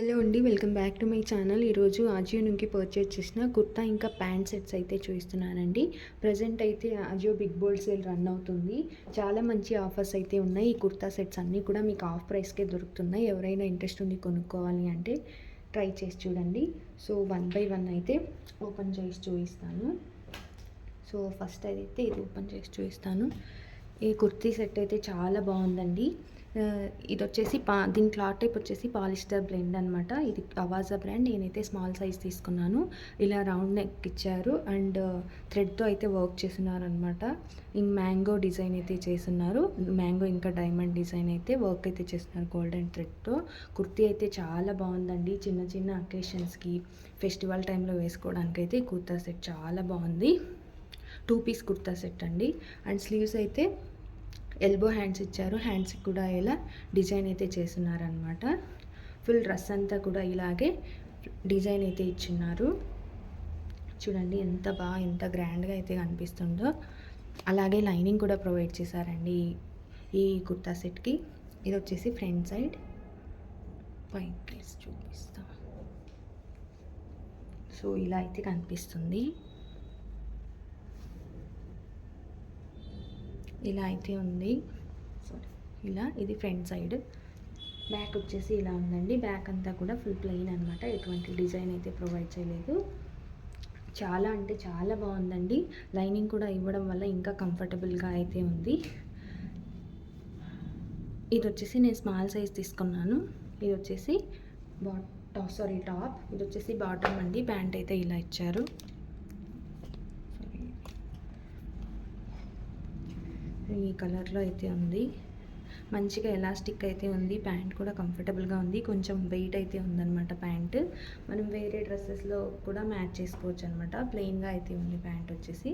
Hello అండి, welcome back to my channel. ఈరోజు ఆజియో నుంచి పర్చేజ్ చేసిన కుర్తా ఇంకా ప్యాంట్ సెట్స్ అయితే చూపిస్తున్నానండి. ప్రజెంట్ అయితే Ajio big bold sale run అవుతుంది. చాలా మంచి ఆఫర్స్ అయితే ఉన్నాయి. ఈ కుర్తా సెట్స్ అన్నీ కూడా మీకు ఆఫ్ ప్రైస్కే దొరుకుతున్నాయి. ఎవరైనా ఇంట్రెస్ట్ ఉంది కొనుక్కోవాలి అంటే ట్రై చేసి చూడండి. సో వన్ బై వన్ అయితే ఓపెన్ చేసి చూపిస్తాను. సో ఫస్ట్ అయితే ఇది ఓపెన్ చేసి చూపిస్తాను. ఈ కుర్తీ సెట్ అయితే చాలా బాగుందండి. ఇది వచ్చేసి దీని క్లాత్ టైప్ వచ్చేసి పాలిస్టర్ బ్లెండ్ అనమాట. ఇది అవాజా బ్రాండ్. నేనైతే స్మాల్ సైజ్ తీసుకున్నాను. ఇలా రౌండ్ నెక్ ఇచ్చారు అండ్ థ్రెడ్తో అయితే వర్క్ చేస్తున్నారు అనమాట. ఇంక మ్యాంగో డిజైన్ అయితే చేస్తున్నారు. మ్యాంగో ఇంకా డైమండ్ డిజైన్ అయితే వర్క్ అయితే చేస్తున్నారు గోల్డెన్ థ్రెడ్తో. కుర్తీ అయితే చాలా బాగుందండి. చిన్న చిన్న అకేషన్స్కి ఫెస్టివల్ టైంలో వేసుకోవడానికి అయితే ఈ కుర్తా సెట్ చాలా బాగుంది. 2 పీస్ కుర్తా సెట్ అండి. అండ్ స్లీవ్స్ అయితే ఎల్బో హ్యాండ్స్ ఇచ్చారు. హ్యాండ్స్కి కూడా ఇలా డిజైన్ అయితే చేస్తున్నారనమాట. ఫుల్ డ్రెస్ అంతా కూడా ఇలాగే డిజైన్ అయితే ఇచ్చిన్నారు. చూడండి ఎంత గ్రాండ్గా అయితే కనిపిస్తుందో. అలాగే లైనింగ్ కూడా ప్రొవైడ్ చేశారండి ఈ కుర్తా సెట్కి. ఇది వచ్చేసి ఫ్రంట్ సైడ్. పైకి చూపిస్తాం. సో ఇలా అయితే కనిపిస్తుంది. ఇలా అయితే ఉంది. సారీ, ఇలా ఇది ఫ్రంట్ సైడ్. బ్యాక్ వచ్చేసి ఇలా ఉందండి. బ్యాక్ అంతా కూడా ఫుల్ ప్లెయిన్ అనమాట. ఎటువంటి డిజైన్ అయితే ప్రొవైడ్ చేయలేదు. చాలా అంటే చాలా బాగుందండి. లైనింగ్ కూడా ఇవ్వడం వల్ల ఇంకా కంఫర్టబుల్గా అయితే ఉంది. ఇది వచ్చేసి నేను స్మాల్ సైజ్ తీసుకున్నాను. ఇది వచ్చేసి టాప్. ఇది వచ్చేసి బాటమ్ అండి. ప్యాంట్ అయితే ఇలా ఇచ్చారు. ఈ కలర్లో అయితే ఉంది. మంచిగా ఎలాస్టిక్ అయితే ఉంది. ప్యాంట్ కూడా కంఫర్టబుల్గా ఉంది. కొంచెం వెయిట్ అయితే ఉందన్నమాట ప్యాంట్. మనం వేరే డ్రెస్సెస్లో కూడా మ్యాచ్ చేసుకోవచ్చు అనమాట. ప్లెయిన్గా అయితే ఉంది ప్యాంట్ వచ్చేసి.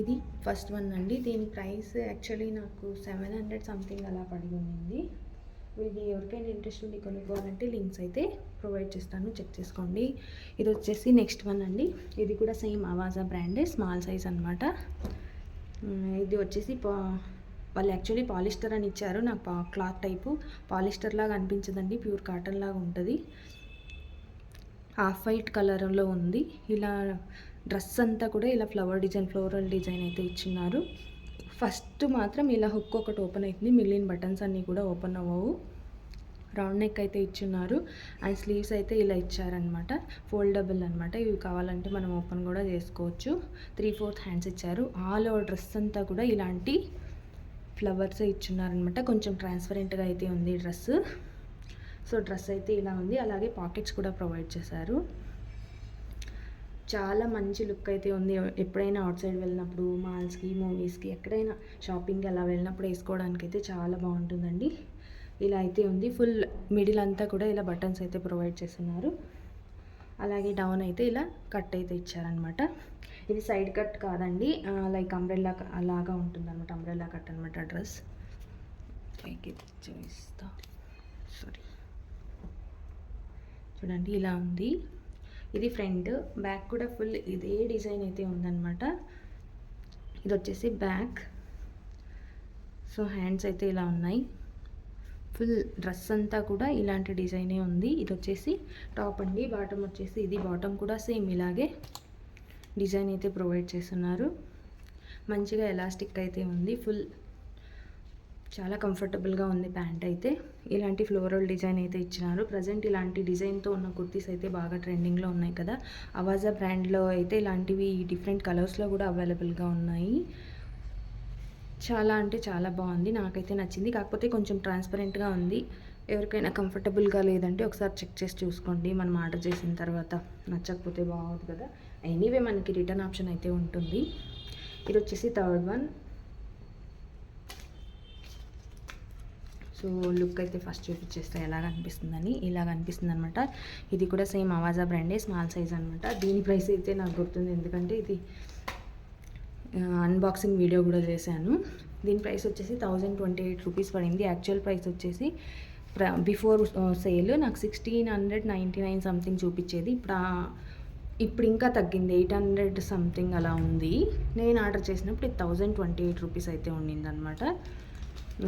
ఇది ఫస్ట్ వన్ అండి. దీని ప్రైస్ యాక్చువల్లీ నాకు 700 సంథింగ్ అలా పడి ఉంది. ఇది ఎవరికైనా ఇంట్రెస్ట్ ఉంది కొనుక్కోవాలంటే లింక్స్ అయితే ప్రొవైడ్ చేస్తాను, చెక్ చేసుకోండి. ఇది వచ్చేసి నెక్స్ట్ వన్ అండి. ఇది కూడా సేమ్ అవాజా బ్రాండే, స్మాల్ సైజ్ అనమాట. ఇది వచ్చేసి వాళ్ళు యాక్చువల్లీ పాలిస్టర్ అని ఇచ్చారు. నాకు క్లాత్ టైపు పాలిస్టర్ లాగా అనిపించదండి, ప్యూర్ కాటన్ లాగా ఉంటుంది. హాఫ్ వైట్ కలర్లో ఉంది. ఇలా డ్రెస్ అంతా కూడా ఇలా ఫ్లోరల్ డిజైన్ అయితే ఇచ్చిన్నారు. ఫస్ట్ మాత్రం ఇలా హుక్ ఒకటి ఓపెన్ అవుతుంది. మిగిలిన బటన్స్ అన్నీ కూడా ఓపెన్ అవ్వవు. రౌండ్ నెక్ అయితే ఇచ్చున్నారు. అండ్ స్లీవ్స్ అయితే ఇలా ఇచ్చారనమాట. ఫోల్డబుల్ అనమాట. ఇవి కావాలంటే మనం ఓపెన్ కూడా చేసుకోవచ్చు. 3/4 హ్యాండ్స్ ఇచ్చారు. ఆల్ ఓవర్ డ్రెస్ అంతా కూడా ఇలాంటి ఫ్లవర్స్ ఇచ్చున్నారనమాట. కొంచెం ట్రాన్స్పరెంట్గా అయితే ఉంది డ్రెస్. సో డ్రెస్ అయితే ఇలా ఉంది. అలాగే పాకెట్స్ కూడా ప్రొవైడ్ చేశారు. చాలా మంచి లుక్ అయితే ఉంది. ఎప్పుడైనా అవుట్ సైడ్ వెళ్ళినప్పుడు, మాల్స్కి, మూవీస్కి, ఎక్కడైనా షాపింగ్కి అలా వెళ్ళినప్పుడు వేసుకోవడానికి అయితే చాలా బాగుంటుందండి. ఇలా అయితే ఉంది. ఫుల్ మిడిల్ అంతా కూడా ఇలా బటన్స్ అయితే ప్రొవైడ్ చేస్తున్నారు. అలాగే డౌన్ అయితే ఇలా కట్ అయితే ఇచ్చారనమాట. ఇది సైడ్ కట్ కాదండి, లైక్ అంబ్రెల్లా అలాగా ఉంటుంది అనమాట. అంబ్రెల్లా కట్ అనమాట డ్రెస్. పైకి చూపిస్తా. సారీ, చూడండి ఇలా ఉంది. ఇది ఫ్రంట్. బ్యాక్ కూడా ఫుల్ ఇదే డిజైన్ అయితే ఉందన్నమాట. ఇది వచ్చేసి బ్యాక్. సో హ్యాండ్స్ అయితే ఇలా ఉన్నాయి. ఫుల్ డ్రెస్ అంతా కూడా ఇలాంటి డిజైనే ఉంది. ఇది వచ్చేసి టాప్ అండి. బాటమ్ వచ్చేసి ఇది బాటమ్ కూడా సేమ్ ఇలాగే డిజైన్ అయితే ప్రొవైడ్ చేస్తున్నారు. మంచిగా ఎలాస్టిక్ అయితే ఉంది. ఫుల్ చాలా కంఫర్టబుల్గా ఉంది ప్యాంట్ అయితే. ఇలాంటి ఫ్లోరల్ డిజైన్ అయితే ఇచ్చినారు. ప్రజెంట్ ఇలాంటి డిజైన్తో ఉన్న కుర్తీస్ అయితే బాగా ట్రెండింగ్లో ఉన్నాయి కదా. అవాజా బ్రాండ్లో అయితే ఇలాంటివి డిఫరెంట్ కలర్స్లో కూడా అవైలబుల్గా ఉన్నాయి. చాలా అంటే చాలా బాగుంది. నాకైతే నచ్చింది. కాకపోతే కొంచెం ట్రాన్స్పరెంట్గా ఉంది. ఎవరికైనా కంఫర్టబుల్గా లేదంటే ఒకసారి చెక్ చేసి చూసుకోండి. మనం ఆర్డర్ చేసిన తర్వాత నచ్చకపోతే బాగోదు కదా. ఎనీవే మనకి రిటర్న్ ఆప్షన్ అయితే ఉంటుంది. ఇది వచ్చేసి థర్డ్ వన్. సో లుక్ అయితే ఫస్ట్ చూపించేస్తే ఎలా కనిపిస్తుందని. ఇలా కనిపిస్తుంది అనమాట. ఇది కూడా సేమ్ అవాజా బ్రాండే, స్మాల్ సైజ్ అనమాట. దీని ప్రైస్ అయితే నాకు గుర్తుంది, ఎందుకంటే ఇది అన్బాక్సింగ్ వీడియో కూడా చేశాను. దీని ప్రైస్ వచ్చేసి 1028 రూపీస్ పడింది. యాక్చువల్ ప్రైస్ వచ్చేసి బిఫోర్ సేల్ నాకు 1699 సంథింగ్ చూపించేది. ఇప్పుడు ఇంకా తగ్గింది, 800 సంథింగ్ అలా ఉంది. నేను ఆర్డర్ చేసినప్పుడు 1028 రూపీస్ అయితే ఉండిందనమాట.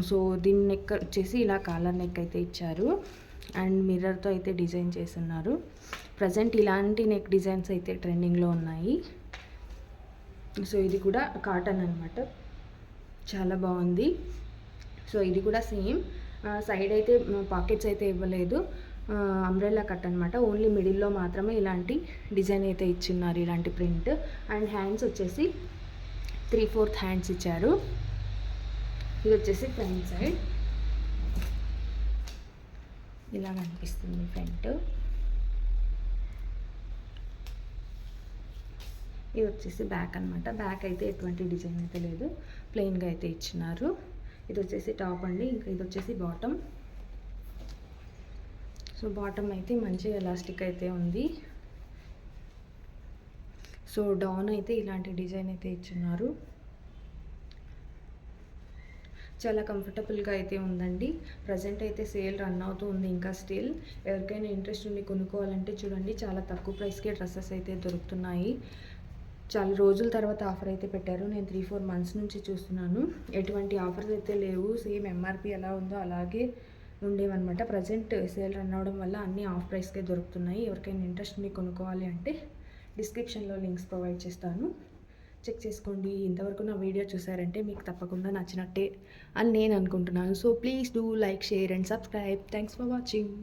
సో దీని నెక్ వచ్చేసి ఇలా కాలర్ నెక్ అయితే ఇచ్చారు అండ్ మిర్రర్తో అయితే డిజైన్ చేస్తున్నారు. ప్రజెంట్ ఇలాంటి నెక్ డిజైన్స్ అయితే ట్రెండింగ్లో ఉన్నాయి. సో ఇది కూడా కాటన్ అనమాట, చాలా బాగుంది. సో ఇది కూడా సేమ్ సైడ్ అయితే పాకెట్స్ అయితే ఇవ్వలేదు, అంబ్రెల్లా కట్ అనమాట. ఓన్లీ మిడిల్లో మాత్రమే ఇలాంటి డిజైన్ అయితే ఇచ్చిన్నారు, ఇలాంటి ప్రింట్. అండ్ హ్యాండ్స్ వచ్చేసి 3/4 హ్యాండ్స్ ఇచ్చారు. ఇది వచ్చేసి ఫ్రంట్ సైడ్ ఇలా కనిపిస్తుంది ఫ్రంట్. ఇది వచ్చేసి బ్యాక్ అనమాట. బ్యాక్ అయితే ఎటువంటి డిజైన్ అయితే లేదు, ప్లెయిన్గా అయితే ఇచ్చినారు. ఇది వచ్చేసి టాప్ అండి, ఇంకా ఇది వచ్చేసి బాటమ్. సో బాటమ్ అయితే మంచి ఎలాస్టిక్ అయితే ఉంది. సో డౌన్ అయితే ఇలాంటి డిజైన్ అయితే ఇచ్చిన్నారు, చాలా కంఫర్టబుల్గా అయితే ఉందండి. ప్రజెంట్ అయితే సేల్ రన్ అవుతూ ఉంది ఇంకా స్టిల్. ఎవరికైనా ఇంట్రెస్ట్ ఉండి కొనుక్కోవాలంటే చూడండి, చాలా తక్కువ ప్రైస్కే డ్రెస్సెస్ అయితే దొరుకుతున్నాయి. చాలా రోజుల తర్వాత ఆఫర్ అయితే పెట్టారు. నేను 3-4 మంత్స్ నుంచి చూస్తున్నాను, ఎటువంటి ఆఫర్స్ అయితే లేవు. సేమ్ ఎంఆర్పి ఎలా ఉందో అలాగే ఉండేవన్నమాట. ప్రజెంట్ సేల్ రన్ అవ్వడం వల్ల అన్నీ ఆఫ్ ప్రైస్కే దొరుకుతున్నాయి. ఎవరికైనా ఇంట్రెస్ట్ ఉండి కొనుక్కోవాలి అంటే డిస్క్రిప్షన్లో లింక్స్ ప్రొవైడ్ చేస్తాను, చెక్ చేసుకోండి. ఇంతవరకు నా వీడియో చూసారంటే మీకు తప్పకుండా నచ్చినట్టే అని నేను అనుకుంటున్నాను. So please do like, share and subscribe. Thanks for watching.